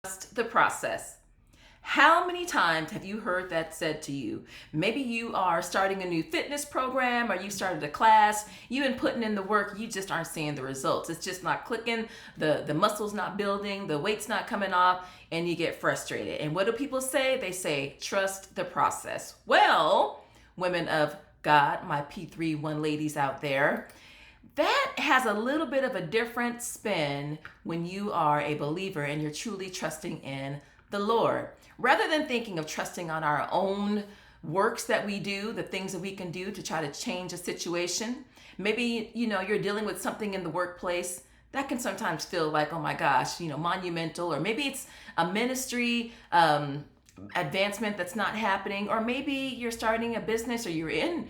Trust the process. How many times have you heard that said to you? Maybe you are starting a new fitness program or you started a class, you've been putting in the work, you just aren't seeing the results. It's just not clicking, the muscles not building, the weight's not coming off, and you get frustrated. And what do people say? They say, trust the process. Well, women of God, my P31 ladies out there, that has a little bit of a different spin when you are a believer and you're truly trusting in the Lord. Rather than thinking of trusting on our own works that we do, the things that we can do to try to change a situation, maybe you're dealing with something in the workplace that can sometimes feel like, oh my gosh, monumental, or maybe it's a ministry advancement that's not happening, or maybe you're starting a business or you're in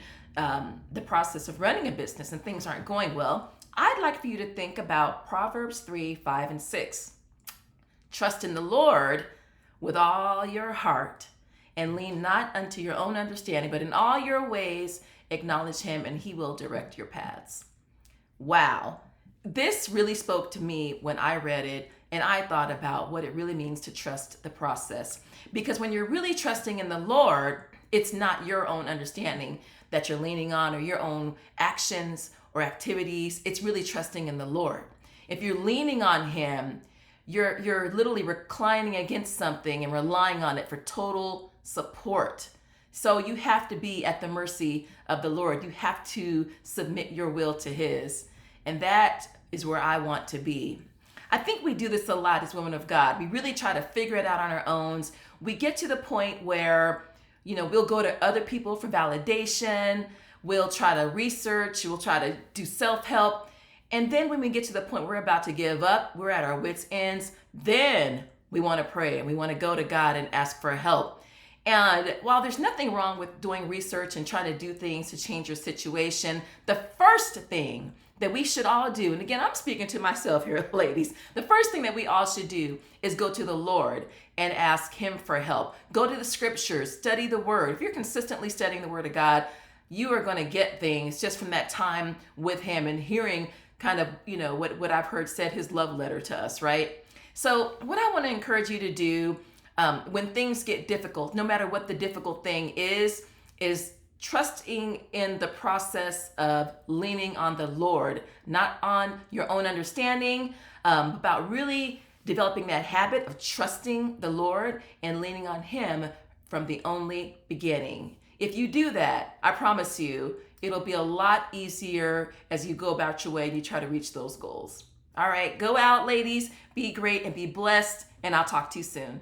the process of running a business and things aren't going well. I'd like for you to think about Proverbs 3, 5, and 6. Trust in the Lord with all your heart and lean not unto your own understanding, but in all your ways acknowledge him and he will direct your paths. Wow. This really spoke to me when I read it, and I thought about what it really means to trust the process. Because when you're really trusting in the Lord, it's not your own understanding that you're leaning on or your own actions or activities. It's really trusting in the Lord. If you're leaning on him, you're literally reclining against something and relying on it for total support. So you have to be at the mercy of the Lord. You have to submit your will to his. And that is where I want to be. I think we do this a lot as women of God. We really try to figure it out on our own. We get to the point where, we'll go to other people for validation. We'll try to research. We'll try to do self-help. And then when we get to the point we're about to give up, we're at our wits' ends, then we want to pray and we want to go to God and ask for help. And while there's nothing wrong with doing research and trying to do things to change your situation, the first thing that we should all do, and again, I'm speaking to myself here, ladies, the first thing that we all should do is go to the Lord and ask him for help. Go to the scriptures, study the word. If you're consistently studying the word of God, you are going to get things just from that time with him and hearing kind of, what I've heard said, his love letter to us, right? So what I want to encourage you to do when things get difficult, no matter what the difficult thing is trusting in the process of leaning on the Lord, not on your own understanding, about really developing that habit of trusting the Lord and leaning on him from the only beginning. If you do that, I promise you, it'll be a lot easier as you go about your way and you try to reach those goals. All right, go out, ladies, be great and be blessed, and I'll talk to you soon.